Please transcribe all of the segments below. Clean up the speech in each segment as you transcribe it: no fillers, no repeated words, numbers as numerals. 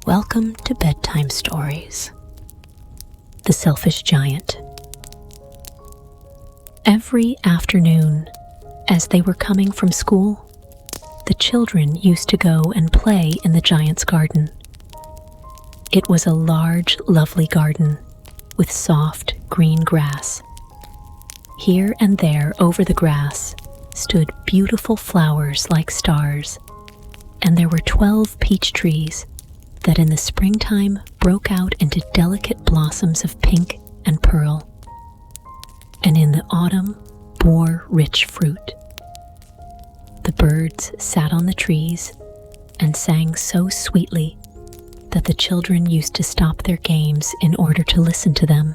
Welcome to Bedtime Stories. The Selfish Giant. Every afternoon, as they were coming from school, the children used to go and play in the giant's garden. It was a large, lovely garden with soft, green grass. Here and there over the grass stood beautiful flowers like stars, and there were 12 peach trees that in the springtime broke out into delicate blossoms of pink and pearl, and in the autumn bore rich fruit. The birds sat on the trees and sang so sweetly that the children used to stop their games in order to listen to them.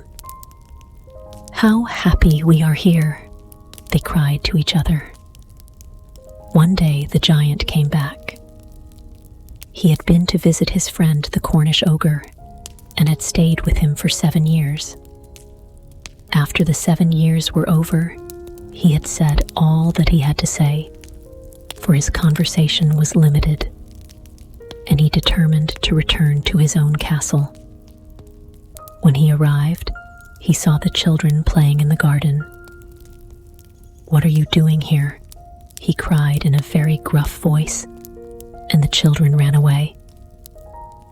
"How happy we are here," they cried to each other. One day the giant came back. He had been to visit his friend the Cornish ogre and had stayed with him for 7 years. After the 7 years were over, he had said all that he had to say, for his conversation was limited, and he determined to return to his own castle. When he arrived, he saw the children playing in the garden. "What are you doing here?" he cried in a very gruff voice, and the children ran away.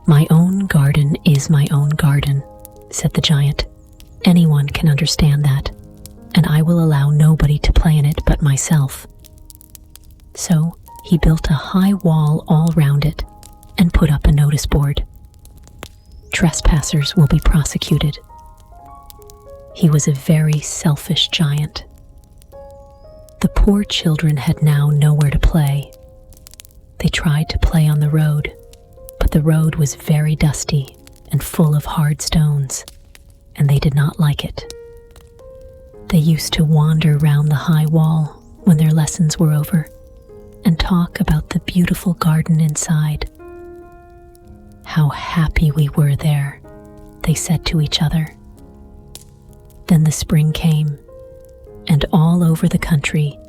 "My own garden is my own garden," said the giant. "Anyone can understand that, and I will allow nobody to play in it but myself." So he built a high wall all round it and put up a notice board. "Trespassers will be prosecuted." He was a very selfish giant. The poor children had now nowhere to play. They tried to play on the road, but the road was very dusty and full of hard stones, and they did not like it. They used to wander round the high wall when their lessons were over and talk about the beautiful garden inside. "How happy we were there," they said to each other. Then the spring came, and all over the country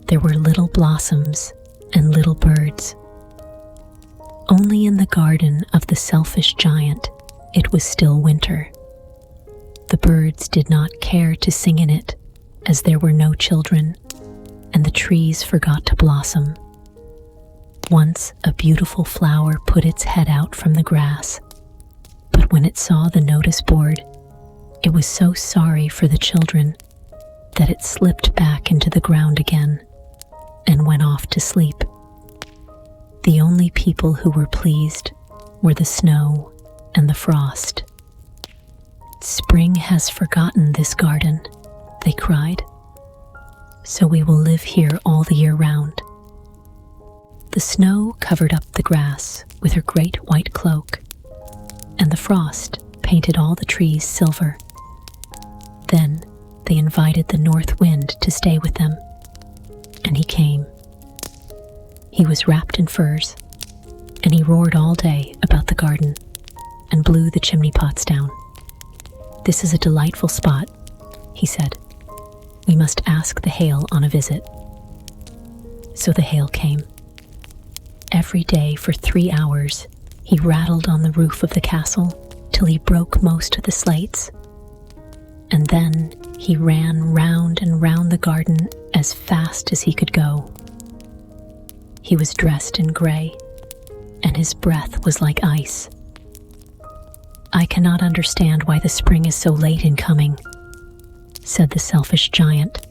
there were little blossoms and little birds. Only in the garden of the selfish giant it was still winter. The birds did not care to sing in it, as there were no children, and the trees forgot to blossom. Once a beautiful flower put its head out from the grass, but when it saw the notice board, it was so sorry for the children that it slipped back into the ground again and went off to sleep. The only people who were pleased were the snow and the frost. "Spring has forgotten this garden," they cried, "so we will live here all the year round." The snow covered up the grass with her great white cloak, and the frost painted all the trees silver. Then they invited the north wind to stay with them, and he came. He was wrapped in furs, and he roared all day about the garden and blew the chimney pots down. "This is a delightful spot," he said. "We must ask the hail on a visit." So the hail came. Every day for 3 hours, he rattled on the roof of the castle till he broke most of the slates. And then he ran round and round the garden as fast as he could go. He was dressed in gray, and his breath was like ice. "I cannot understand why the spring is so late in coming," said the selfish giant,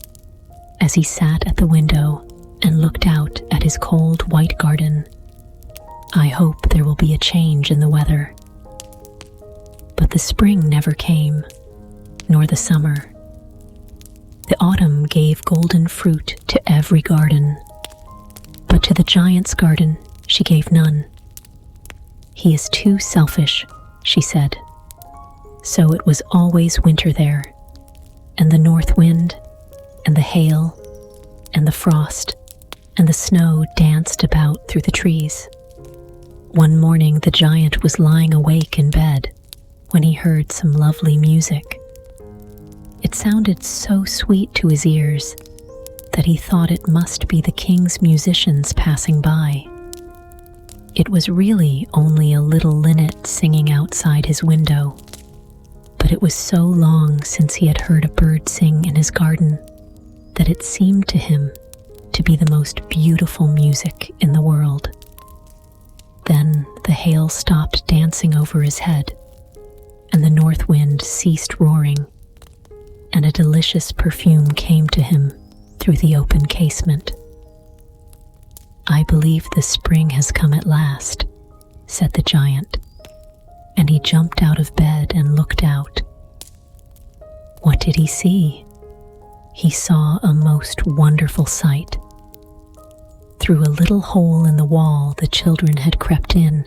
as he sat at the window and looked out at his cold white garden. "I hope there will be a change in the weather." But the spring never came, nor the summer. The autumn gave golden fruit to every garden, but to the giant's garden she gave none. "He is too selfish," she said. So it was always winter there, and the north wind, and the hail, and the frost, and the snow danced about through the trees. One morning the giant was lying awake in bed when he heard some lovely music. It sounded so sweet to his ears that he thought it must be the king's musicians passing by. It was really only a little linnet singing outside his window, but it was so long since he had heard a bird sing in his garden that it seemed to him to be the most beautiful music in the world. Then the hail stopped dancing over his head, and the north wind ceased roaring, and a delicious perfume came to him through the open casement. "I believe the spring has come at last," said the giant, and he jumped out of bed and looked out. What did he see? He saw a most wonderful sight. Through a little hole in the wall the children had crept in,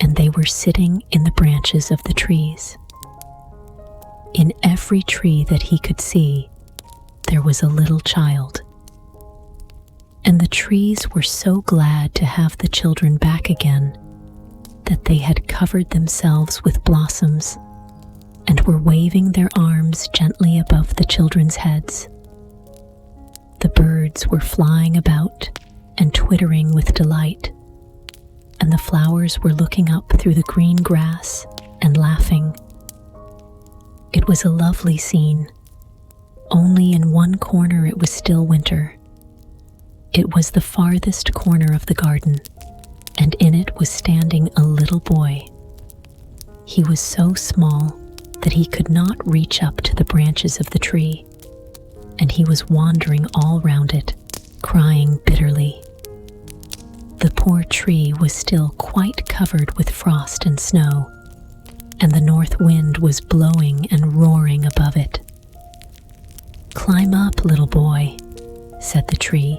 and they were sitting in the branches of the trees. In every tree that he could see, there was a little child. And the trees were so glad to have the children back again that they had covered themselves with blossoms and were waving their arms gently above the children's heads. The birds were flying about and twittering with delight, and the flowers were looking up through the green grass and laughing. It was a lovely scene. Only in one corner it was still winter. It was the farthest corner of the garden, and in it was standing a little boy. He was so small that he could not reach up to the branches of the tree, and he was wandering all round it, crying bitterly. The poor tree was still quite covered with frost and snow, and the north wind was blowing and roaring above it. "Climb up, little boy," said the tree,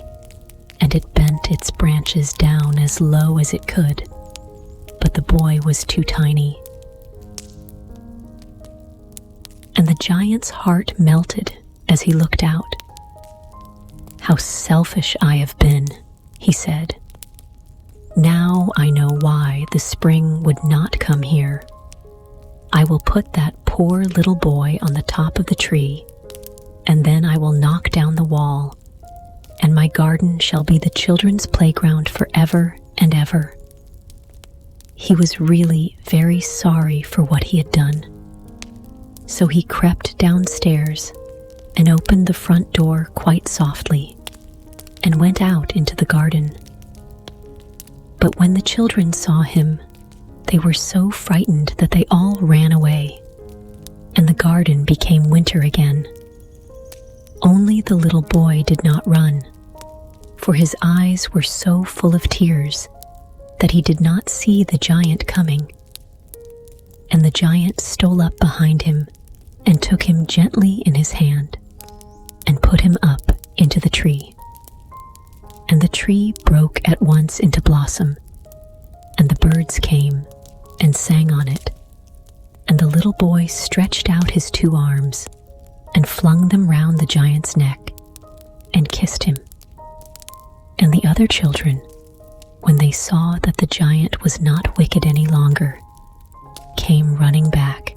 and it bent its branches down as low as it could, but the boy was too tiny. And the giant's heart melted as he looked out. "How selfish I have been," he said. "Now I know why the spring would not come here. I will put that poor little boy on the top of the tree, and then I will knock down the wall, and my garden shall be the children's playground forever and ever." He was really very sorry for what he had done. So he crept downstairs and opened the front door quite softly and went out into the garden. But when the children saw him, they were so frightened that they all ran away, and the garden became winter again. Only the little boy did not run, for his eyes were so full of tears that he did not see the giant coming. And the giant stole up behind him and took him gently in his hand and put him up into the tree. And the tree broke at once into blossom, and the birds came and sang on it, and the little boy stretched out his 2 arms and flung them round the giant's neck and kissed him. And the other children, when they saw that the giant was not wicked any longer, came running back,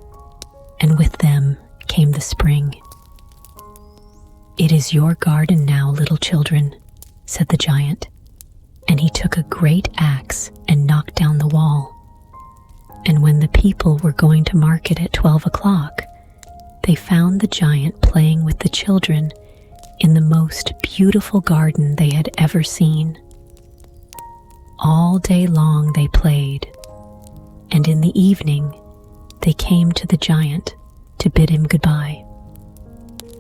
and with them came the spring. "It is your garden now, little children," said the giant, and he took a great axe and knocked down the wall. And when the people were going to market at 12 o'clock, they found the giant playing with the children in the most beautiful garden they had ever seen. All day long they played, and in the evening they came to the giant to bid him goodbye.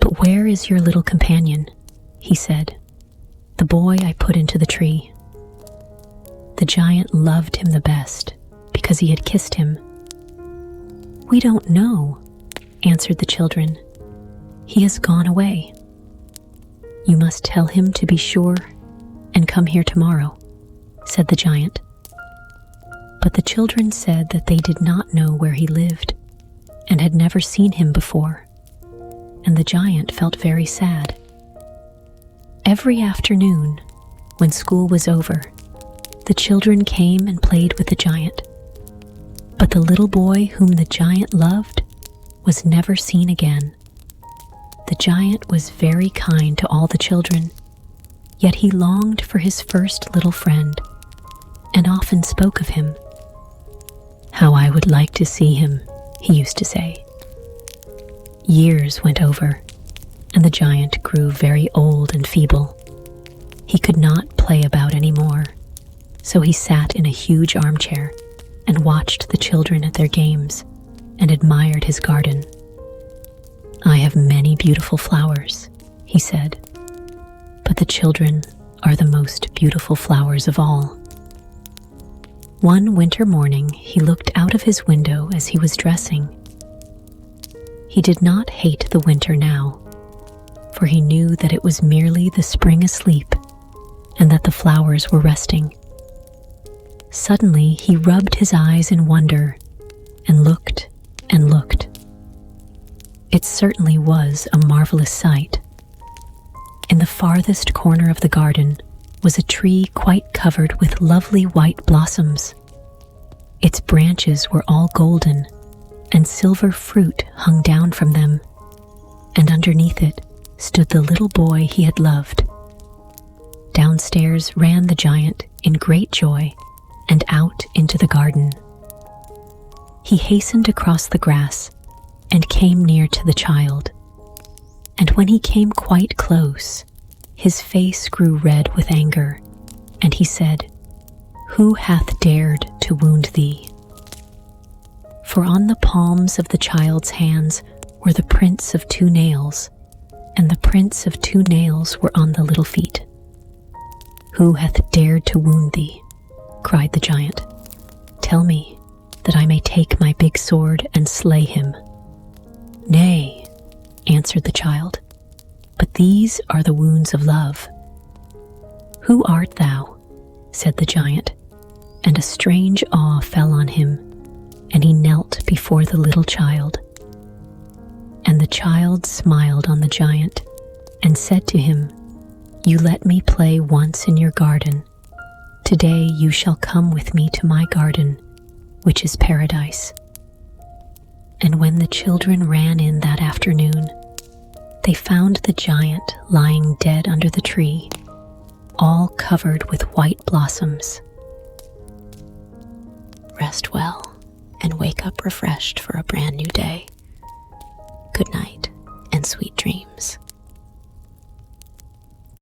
"But where is your little companion?" he said. "The boy I put into the tree." The giant loved him the best because he had kissed him. "We don't know," answered the children. "He has gone away." "You must tell him to be sure and come here tomorrow," said the giant. But the children said that they did not know where he lived and had never seen him before, and the giant felt very sad. Every afternoon, when school was over, the children came and played with the giant. But the little boy whom the giant loved was never seen again. The giant was very kind to all the children, yet he longed for his first little friend, and often often spoke of him. "How I would like to see him," he used to say. Years went over, and the giant grew very old and feeble. He could not play about anymore, so he sat in a huge armchair and watched the children at their games and admired his garden. "I have many beautiful flowers," he said, "but the children are the most beautiful flowers of all." One winter morning, he looked out of his window as he was dressing. He did not hate the winter now, for he knew that it was merely the spring asleep and that the flowers were resting. Suddenly, he rubbed his eyes in wonder and looked and looked. It certainly was a marvelous sight. In the farthest corner of the garden was a tree quite covered with lovely white blossoms. Its branches were all golden, and silver fruit hung down from them, and underneath it stood the little boy he had loved. Downstairs ran the giant in great joy and out into the garden. He hastened across the grass and came near to the child, and when he came quite close, his face grew red with anger, and he said, "Who hath dared to wound thee?" For on the palms of the child's hands were the prints of 2 nails, and the prints of 2 nails were on the little feet. "Who hath dared to wound thee?" cried the giant. "Tell me, that I may take my big sword and slay him." "Nay," answered the child, "but these are the wounds of love." "Who art thou?" said the giant, and a strange awe fell on him, and he knelt before the little child. And the child smiled on the giant and said to him, "You let me play once in your garden. Today you shall come with me to my garden, which is paradise." And when the children ran in that afternoon, they found the giant lying dead under the tree, all covered with white blossoms. Rest well and wake up refreshed for a brand new day. Good night.